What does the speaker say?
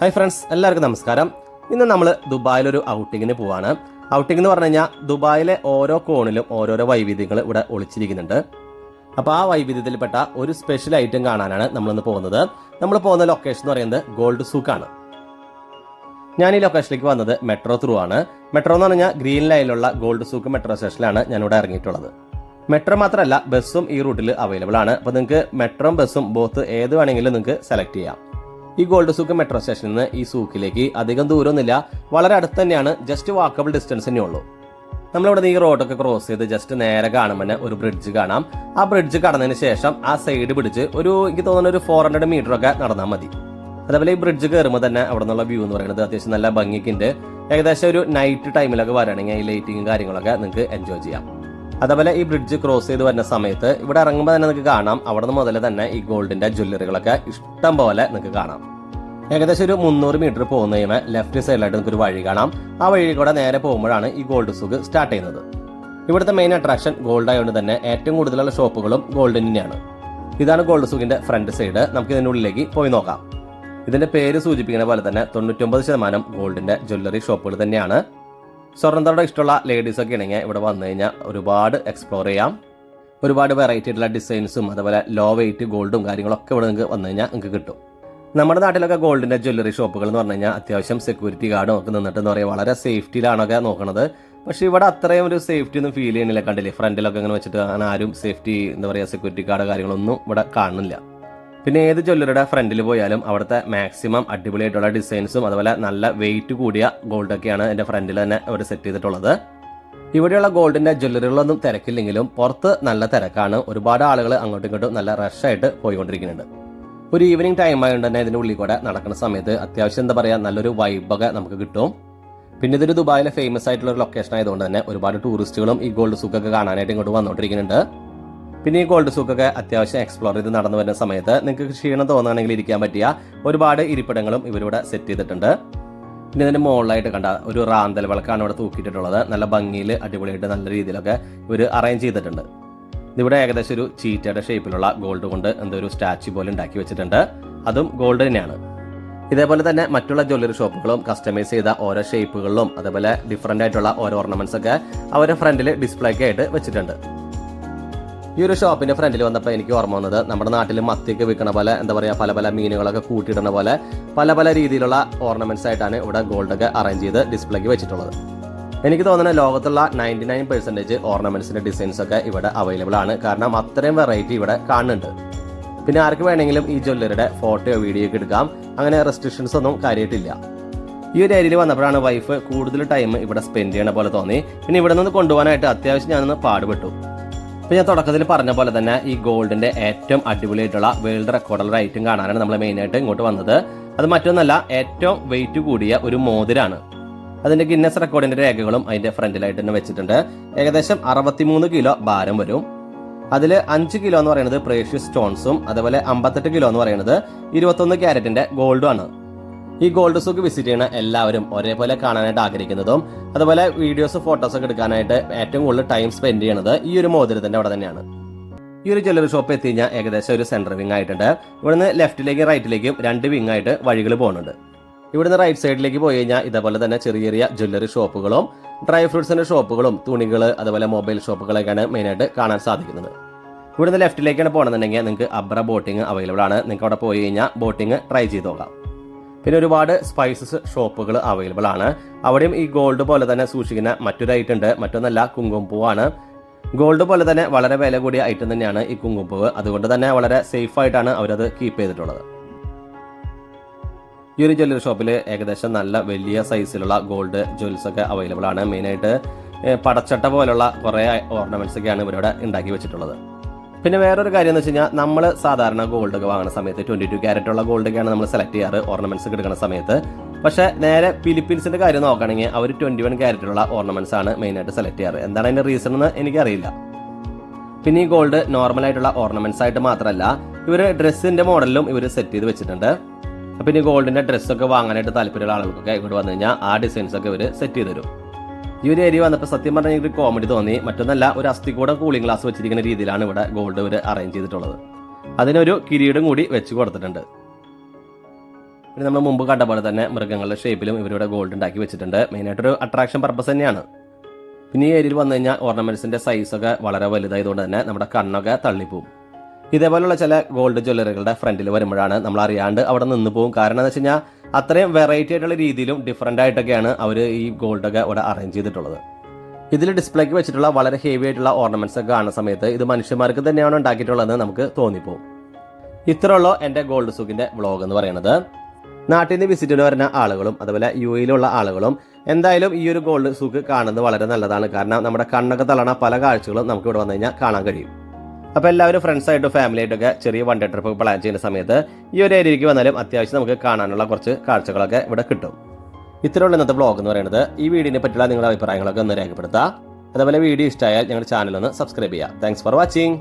Hi friends, എല്ലാവർക്കും നമസ്കാരം. ഇന്ന് നമ്മൾ ദുബായിലൊരു ഔട്ടിങ്ങിന് പോവാണ്. ഔട്ടിംഗ് എന്ന് പറഞ്ഞു കഴിഞ്ഞാൽ ദുബായിലെ ഓരോ കോണിലും ഓരോരോ വൈവിധ്യങ്ങൾ ഇവിടെ ഒളിച്ചിരിക്കുന്നുണ്ട്. അപ്പോൾ ആ വൈവിധ്യത്തിൽപ്പെട്ട ഒരു സ്പെഷ്യൽ ഐറ്റം കാണാനാണ് നമ്മളിന്ന് പോകുന്നത്. നമ്മൾ പോകുന്ന ലൊക്കേഷൻ എന്ന് പറയുന്നത് ഗോൾഡ് സൂക്കാണ്. ഞാൻ ഈ ലൊക്കേഷനിലേക്ക് വന്നത് മെട്രോ ത്രൂ ആണ്. മെട്രോ എന്ന് പറഞ്ഞാൽ ഗ്രീൻ ലൈനിലുള്ള ഗോൾഡ് സൂക്ക് മെട്രോ സ്റ്റേഷനിലാണ് ഞാനിവിടെ ഇറങ്ങിയിട്ടുള്ളത്. മെട്രോ മാത്രമല്ല, ബസ്സും ഈ റൂട്ടിൽ അവൈലബിൾ ആണ്. അപ്പോൾ നിങ്ങൾക്ക് മെട്രോയും ബസ്സും ബോത്ത് ഏത് വേണമെങ്കിലും നിങ്ങൾക്ക് സെലക്ട് ചെയ്യാം. ഈ ഗോൾഡ് സൂക്ക് മെട്രോ സ്റ്റേഷനിൽ നിന്ന് ഈ സൂക്കിലേക്ക് അധികം ദൂരമൊന്നുമില്ല, വളരെ അടുത്ത് തന്നെയാണ്. ജസ്റ്റ് വാക്കബിൾ ഡിസ്റ്റൻസ് തന്നെ ഉള്ളൂ. നമ്മളിവിടെ ഈ റോഡൊക്കെ ക്രോസ് ചെയ്ത് ജസ്റ്റ് നേരെ കാണുമ്പോൾ തന്നെ ഒരു ബ്രിഡ്ജ് കാണാം. ആ ബ്രിഡ്ജ് കടന്നതിന് ശേഷം ആ സൈഡ് പിടിച്ച് എനിക്ക് തോന്നുന്ന ഒരു 400 മീറ്റർ ഒക്കെ നടന്നാൽ മതി. അതേപോലെ ഈ ബ്രിഡ്ജ് കയറുമ്പോൾ തന്നെ അവിടെ നിന്നുള്ള വ്യൂ എന്ന് പറയുന്നത് അത്യാവശ്യം നല്ല ഭംഗിക്കുണ്ട്. ഏകദേശം ഒരു നൈറ്റ് ടൈമിലൊക്കെ വരികയാണെങ്കിൽ ഈ ലൈറ്റിങ്ങും കാര്യങ്ങളൊക്കെ നിങ്ങൾക്ക് എൻജോയ് ചെയ്യാം. അതേപോലെ ഈ ബ്രിഡ്ജ് ക്രോസ് ചെയ്ത് വരുന്ന സമയത്ത് ഇവിടെ ഇറങ്ങുമ്പോൾ തന്നെ നിങ്ങൾക്ക് കാണാം, അവിടെ നിന്ന് മുതൽ തന്നെ ഈ ഗോൾഡിന്റെ ജ്വല്ലറികളൊക്കെ ഇഷ്ടം പോലെ നിങ്ങൾക്ക് കാണാം. ഏകദേശം ഒരു 300 മീറ്റർ പോകുന്ന കഴിയുമ്പോൾ ലെഫ്റ്റ് സൈഡിലായിട്ട് നിങ്ങൾക്ക് ഒരു വഴി കാണാം. ആ വഴി കൂടെ നേരെ പോകുമ്പോഴാണ് ഈ ഗോൾഡ് സൂക്ക് സ്റ്റാർട്ട് ചെയ്യുന്നത്. ഇവിടുത്തെ മെയിൻ അട്രാക്ഷൻ ഗോൾഡ് ആയതുകൊണ്ട് തന്നെ ഏറ്റവും കൂടുതലുള്ള ഷോപ്പുകളും ഗോൾഡിന് തന്നെയാണ്. ഇതാണ് ഗോൾഡ് സൂക്കിന്റെ ഫ്രണ്ട് സൈഡ്. നമുക്ക് ഇതിന്റെ ഉള്ളിലേക്ക് പോയി നോക്കാം. ഇതിന്റെ പേര് സൂചിപ്പിക്കുന്ന പോലെ തന്നെ 99% ഗോൾഡിന്റെ ജ്വല്ലറി ഷോപ്പുകൾ തന്നെയാണ്. സ്വർണ്ണത്തോടെ ഇഷ്ടമുള്ള ലേഡീസ് ഒക്കെ ആണെങ്കിൽ ഇവിടെ വന്നു കഴിഞ്ഞാൽ ഒരുപാട് എക്സ്പ്ലോർ ചെയ്യാം. ഒരുപാട് വെറൈറ്റി ആയിട്ടുള്ള ഡിസൈൻസും അതുപോലെ ലോ വെയിറ്റ് ഗോൾഡും കാര്യങ്ങളൊക്കെ ഇവിടെ നിങ്ങൾക്ക് വന്നു കഴിഞ്ഞാൽ നിങ്ങൾക്ക് കിട്ടും. നമ്മുടെ നാട്ടിലൊക്കെ ഗോൾഡിന്റെ ജ്വല്ലറി ഷോപ്പുകൾ എന്ന് പറഞ്ഞു കഴിഞ്ഞാൽ അത്യാവശ്യം സെക്യൂരിറ്റി ഗാർഡും ഒക്കെ നിന്നിട്ട് എന്ന് പറയുക വളരെ സേഫ്റ്റിയിലാണൊക്കെ നോക്കുന്നത്. പക്ഷേ ഇവിടെ അത്രയും ഒരു സേഫ്റ്റി ഒന്നും ഫീൽ ചെയ്യുന്നില്ല. കണ്ടില്ലേ, ഫ്രണ്ടിലൊക്കെ ഇങ്ങനെ വെച്ചിട്ട് അങ്ങനെ ആരും സേഫ്റ്റി സെക്യൂരിറ്റി ഗാർഡ് കാര്യങ്ങളൊന്നും ഇവിടെ കാണുന്നില്ല. പിന്നെ ഏത് ജ്വല്ലറിയുടെ ഫ്രണ്ടിൽ പോയാലും അവിടുത്തെ മാക്സിമം അടിപൊളിയായിട്ടുള്ള ഡിസൈൻസും അതുപോലെ നല്ല വെയിറ്റ് കൂടിയ ഗോൾഡൊക്കെയാണ് എൻ്റെ ഫ്രണ്ടിൽ തന്നെ അവർ സെറ്റ് ചെയ്തിട്ടുള്ളത്. ഇവിടെയുള്ള ഗോൾഡിന്റെ ജ്വല്ലറികളൊന്നും തിരക്കില്ലെങ്കിലും പുറത്ത് നല്ല തിരക്കാണ്. ഒരുപാട് ആളുകൾ അങ്ങോട്ടും ഇങ്ങോട്ടും നല്ല റഷായിട്ട് പോയിക്കൊണ്ടിരിക്കുന്നുണ്ട്. ഒരു ഈവനിങ് ടൈം ആയതുകൊണ്ട് തന്നെ ഇതിൻ്റെ ഉള്ളിൽ കൂടെ നടക്കുന്ന സമയത്ത് അത്യാവശ്യം നല്ലൊരു വൈബൊക്കെ നമുക്ക് കിട്ടും. പിന്നെ ഇതൊരു ദുബായിലെ ഫേമസ് ആയിട്ടുള്ള ഒരു ലൊക്കേഷൻ ആയതുകൊണ്ട് തന്നെ ഒരുപാട് ടൂറിസ്റ്റുകളും ഈ ഗോൾഡ് സൂക്കൊക്കെ കാണാനായിട്ട് ഇങ്ങോട്ട് വന്നുകൊണ്ടിരിക്കുന്നുണ്ട്. പിന്നെ ഈ ഗോൾഡ് സൂക്കൊക്കെ അത്യാവശ്യം എക്സ്പ്ലോർ ചെയ്ത് നടന്നു വരുന്ന സമയത്ത് നിങ്ങൾക്ക് ക്ഷീണം തോന്നുകയാണെങ്കിൽ ഇരിക്കാൻ പറ്റിയ ഒരുപാട് ഇരിപ്പിടങ്ങളും ഇവരിവിടെ സെറ്റ് ചെയ്തിട്ടുണ്ട്. പിന്നെ ഇതിന്റെ മുകളിലായിട്ട് കണ്ട ഒരു റാന്തൽ വിളക്കാണ് ഇവിടെ തൂക്കിയിട്ടുള്ളത്. നല്ല ഭംഗിയിൽ അടിപൊളിയായിട്ട് നല്ല രീതിയിലൊക്കെ ഇവർ അറേഞ്ച് ചെയ്തിട്ടുണ്ട്. ഇവിടെ ഏകദേശം ഒരു ചീറ്റയുടെ ഷേപ്പിലുള്ള ഗോൾഡ് കൊണ്ട് ഒരു സ്റ്റാച്യു പോലെ ഉണ്ടാക്കി വെച്ചിട്ടുണ്ട്. അതും ഗോൾഡ് തന്നെയാണ്. ഇതേപോലെ തന്നെ മറ്റുള്ള ജ്വല്ലറി ഷോപ്പുകളും കസ്റ്റമൈസ് ചെയ്ത ഓരോ ഷേപ്പുകളിലും അതേപോലെ ഡിഫറൻ്റ് ആയിട്ടുള്ള ഓരോ ഓർണമെന്റ്സ് ഒക്കെ അവരുടെ ഫ്രണ്ടിൽ ഡിസ്പ്ലേക്ക് ആയിട്ട് വെച്ചിട്ടുണ്ട്. ഈ ഒരു ഷോപ്പിന്റെ ഫ്രണ്ടിൽ വന്നപ്പോൾ എനിക്ക് ഓർമ്മ വന്നത് നമ്മുടെ നാട്ടിൽ മത്തിയൊക്കെ വിൽക്കണ പോലെ പല പല മീനുകളൊക്കെ കൂട്ടിയിടുന്ന പോലെ പല രീതിയിലുള്ള ഓർണമെന്റ്സ് ആയിട്ടാണ് ഇവിടെ ഗോൾഡൊക്കെ അറേഞ്ച് ചെയ്ത് ഡിസ്പ്ലേക്ക് വെച്ചിട്ടുള്ളത്. എനിക്ക് തോന്നുന്ന ലോകത്തുള്ള 99% ഓർണമെന്റ്സിന്റെ ഡിസൈൻസ് ഒക്കെ ഇവിടെ അവൈലബിൾ ആണ്. കാരണം അത്രയും വെറൈറ്റി ഇവിടെ കാണുന്നുണ്ട്. പിന്നെ ആർക്ക് വേണമെങ്കിലും ഈ ജ്വല്ലറിയുടെ ഫോട്ടോയോ വീഡിയോ ഒക്കെ എടുക്കാം. അങ്ങനെ റെസ്ട്രിക്ഷൻസ് ഒന്നും കാര്യമായിട്ടില്ല. ഈ ഒരു ഏരിയയിൽ വന്നപ്പോഴാണ് വൈഫ് കൂടുതൽ ടൈം ഇവിടെ സ്പെൻഡ് ചെയ്യണ പോലെ തോന്നി. പിന്നെ ഇവിടെ നിന്ന് കൊണ്ടുപോകാനായിട്ട് അത്യാവശ്യം ഞാനൊന്ന് പാടുപെട്ടു. അപ്പോൾ ഞാൻ തുടക്കത്തിൽ പറഞ്ഞ പോലെ തന്നെ ഈ ഗോൾഡിന്റെ ഏറ്റവും അടിപൊളിയായിട്ടുള്ള വേൾഡ് റെക്കോർഡുള്ള ഐറ്റം കാണാനാണ് നമ്മൾ മെയിനായിട്ട് ഇങ്ങോട്ട് വന്നത്. അത് മറ്റൊന്നല്ല, ഏറ്റവും വെയിറ്റ് കൂടിയ ഒരു മോതിരാണ്. അതിന്റെ ഗിന്നസ് റെക്കോർഡിന്റെ രേഖകളും അതിന്റെ ഫ്രണ്ടിലായിട്ട് തന്നെ വെച്ചിട്ടുണ്ട്. ഏകദേശം 63 കിലോ ഭാരം വരും. അതിൽ 5 കിലോ എന്ന് പറയുന്നത് പ്രേഷ്യസ് സ്റ്റോൺസും അതുപോലെ 58 കിലോ എന്ന് പറയുന്നത് 21 ക്യാരറ്റിന്റെ ഗോൾഡും ആണ്. ഈ ഗോൾഡ് സൂക്ക് വിസിറ്റ് ചെയ്യുന്ന എല്ലാവരും ഒരേപോലെ കാണാനായിട്ട് ആഗ്രഹിക്കുന്നതും അതുപോലെ വീഡിയോസ് ഫോട്ടോസ് ഒക്കെ എടുക്കാനായിട്ട് ഏറ്റവും കൂടുതൽ ടൈം സ്പെൻഡ് ചെയ്യുന്നത് ഈ ഒരു മോതിരത്തിന്റെ അവിടെ തന്നെയാണ്. ഈ ഒരു ജ്വല്ലറി ഷോപ്പ് എത്തി കഴിഞ്ഞാൽ ഏകദേശം ഒരു സെന്റർ വിങ് ആയിട്ടുണ്ട്. ഇവിടുന്ന് ലെഫ്റ്റിലേക്കും റൈറ്റിലേക്കും 2 വിങ് ആയിട്ട് വഴികൾ പോകുന്നുണ്ട്. ഇവിടുന്ന് റൈറ്റ് സൈഡിലേക്ക് പോയി കഴിഞ്ഞാൽ ഇതേപോലെ തന്നെ ചെറിയ ജ്വല്ലറി ഷോപ്പുകളും ഡ്രൈ ഫ്രൂട്ട്സിന്റെ ഷോപ്പുകളും തുണികൾ അതുപോലെ മൊബൈൽ ഷോപ്പുകളൊക്കെയാണ് മെയിനായിട്ട് കാണാൻ സാധിക്കുന്നത്. ഇവിടുന്ന് ലെഫ്റ്റിലേക്കാണ് പോകണമെന്നുണ്ടെങ്കിൽ നിങ്ങൾക്ക് അബ്ര ബോട്ടിംഗ് അവൈലബിൾ ആണ്. നിങ്ങൾക്ക് അവിടെ പോയി കഴിഞ്ഞാൽ ബോട്ടിംഗ് ട്രൈ ചെയ്ത് നോക്കാം. പിന്നെ ഒരുപാട് സ്പൈസസ് ഷോപ്പുകൾ അവൈലബിൾ ആണ്. അവിടെയും ഈ ഗോൾഡ് പോലെ തന്നെ സൂക്ഷിക്കുന്ന മറ്റൊരു ഐറ്റം ഉണ്ട്. മറ്റൊന്നല്ല, കുങ്കുമപ്പൂവാണ്. ഗോൾഡ് പോലെ തന്നെ വളരെ വില കൂടിയ ഐറ്റം തന്നെയാണ് ഈ കുങ്കുമപ്പൂവ്. അതുകൊണ്ട് തന്നെ വളരെ സേഫ് ആയിട്ടാണ് അവരത് കീപ്പ് ചെയ്തിട്ടുള്ളത്. ഈ ഒരു ജ്വല്ലറി ഷോപ്പിൽ ഏകദേശം നല്ല വലിയ സൈസിലുള്ള ഗോൾഡ് ജ്വൽസ് ഒക്കെ അവൈലബിൾ ആണ്. മെയിനായിട്ട് പടച്ചട്ട പോലുള്ള കുറേ ഓർണമെന്റ്സ് ഒക്കെയാണ് ഇവരിവിടെ ഉണ്ടാക്കി വെച്ചിട്ടുള്ളത്. പിന്നെ വേറൊരു കാര്യം എന്ന് വെച്ച് കഴിഞ്ഞാൽ നമ്മൾ സാധാരണ ഗോൾഡ് ഒക്കെ വാങ്ങുന്ന സമയത്ത് 22 ക്യാരറ്റ് ഉള്ള ഗോൾഡൊക്കെയാണ് നമ്മൾ സെലക്ട് ചെയ്യാറ് ഓർണമെന്റ്സ് ഒക്കെ എടുക്കുന്ന സമയത്ത്. പക്ഷേ നേരെ ഫിലിപ്പീൻസിന്റെ കാര്യം നോക്കുകയാണെങ്കിൽ അവർ 21 ക്യാരറ്റുള്ള ഓർണമെന്റ്സ് ആണ് മെയിനായിട്ട് സെലക്ട് ചെയ്യാറ്. എന്താണ് അതിന്റെ റീസൺ എന്ന് എനിക്കറിയില്ല. പിന്നെ ഈ ഗോൾഡ് നോർമൽ ആയിട്ടുള്ള ഓർണമെന്റ്സ് ആയിട്ട് മാത്രമല്ല, ഇവർ ഡ്രസ്സിന്റെ മോഡലിലും ഇവർ സെറ്റ് ചെയ്ത് വെച്ചിട്ടുണ്ട്. പിന്നെ ഗോൾഡിന്റെ ഡ്രസ്സൊക്കെ വാങ്ങാനായിട്ട് താല്പര്യമുള്ള ആളുകൾക്കൊക്കെ ഇവിടെ വന്നു കഴിഞ്ഞാൽ ആ ഡിസൈൻസ് ഒക്കെ ഇവർ സെറ്റ് ചെയ്ത് തരും. ഈ ഒരു ഏരിയ വന്നപ്പോൾ സത്യം പറഞ്ഞാൽ എനിക്ക് കോമഡി തോന്നി. മറ്റൊന്നല്ല, ഒരു അസ്ഥികൂടം കൂളിംഗ് ഗ്ലാസ് വെച്ചിരിക്കുന്ന രീതിയിലാണ് ഇവിടെ ഗോൾഡ് ഇവർ അറേഞ്ച് ചെയ്തിട്ടുള്ളത്. അതിനൊരു കിരീടം കൂടി വെച്ച് കൊടുത്തിട്ടുണ്ട്. പിന്നെ നമ്മൾ മുമ്പ് കണ്ട പോലെ തന്നെ മൃഗങ്ങളുടെ ഷേപ്പിലും ഇവരുടെ ഗോൾഡ് ഉണ്ടാക്കി വെച്ചിട്ടുണ്ട്. മെയിനായിട്ടൊരു അട്രാക്ഷൻ പർപ്പസ് തന്നെയാണ്. പിന്നെ ഈ ഏരിയയിൽ വന്നു കഴിഞ്ഞാൽ ഓർണമെന്റ്സിന്റെ സൈസൊക്കെ വളരെ വലുതായതുകൊണ്ട് തന്നെ നമ്മുടെ കണ്ണൊക്കെ തള്ളിപ്പോവും. ഇതേപോലുള്ള ചില ഗോൾഡ് ജ്വല്ലറികളുടെ ഫ്രണ്ടിൽ വരുമ്പോഴാണ് നമ്മൾ അറിയാണ്ട് അവിടെ നിന്ന് പോകും. കാരണം എന്താ വെച്ച് കഴിഞ്ഞാൽ അത്രയും വെറൈറ്റി ആയിട്ടുള്ള രീതിയിലും ഡിഫറൻ്റ് ആയിട്ടൊക്കെയാണ് അവർ ഈ ഗോൾഡൊക്കെ അവിടെ അറേഞ്ച് ചെയ്തിട്ടുള്ളത്. ഇതിൽ ഡിസ്പ്ലേക്ക് വെച്ചിട്ടുള്ള വളരെ ഹെവി ആയിട്ടുള്ള ഓർണമെന്റ്സ് ഒക്കെ കാണുന്ന സമയത്ത് ഇത് മനുഷ്യന്മാർക്ക് തന്നെയാണ് ഉണ്ടാക്കിയിട്ടുള്ളതെന്ന് നമുക്ക് തോന്നിപ്പോകും. ഇത്രയുള്ള എൻ്റെ ഗോൾഡ് സൂക്കിൻ്റെ വ്ളോഗ് എന്ന് പറയുന്നത്. നാട്ടിൽ നിന്ന് വിസിറ്റിന് വരുന്ന ആളുകളും അതുപോലെ UAE-യിലുള്ള ആളുകളും എന്തായാലും ഈ ഒരു ഗോൾഡ് സൂക്ക് കാണുന്നത് വളരെ നല്ലതാണ്. കാരണം നമ്മുടെ കണ്ണൊക്കെ തള്ളണ പല കാഴ്ചകളും നമുക്ക് ഇവിടെ വന്നു കഴിഞ്ഞാൽ കാണാൻ കഴിയും. അപ്പോൾ എല്ലാവരും ഫ്രണ്ട്സായിട്ടും ഫാമിലിയായിട്ടൊക്കെ ചെറിയ വൺ ഡേ ട്രിപ്പ് പ്ലാൻ ചെയ്യുന്ന സമയത്ത് ഈ ഒരു ഏരിയയിലേക്ക് വന്നാലും അത്യാവശ്യം നമുക്ക് കാണാനുള്ള കുറച്ച് കാഴ്ചകളൊക്കെ ഇവിടെ കിട്ടും. ഇത്രയുള്ള ഇന്നത്തെ വ്ളോഗ് എന്ന് പറയുന്നത്. ഈ വീഡിയോനെ പറ്റിയുള്ള നിങ്ങളുടെ അഭിപ്രായങ്ങളൊക്കെ ഒന്ന് രേഖപ്പെടുത്തുക. അതുപോലെ വീഡിയോ ഇഷ്ടമായാൽ ഞങ്ങളുടെ ചാനൽ ഒന്ന് സബ്സ്ക്രൈബ് ചെയ്യുക. Thanks for watching.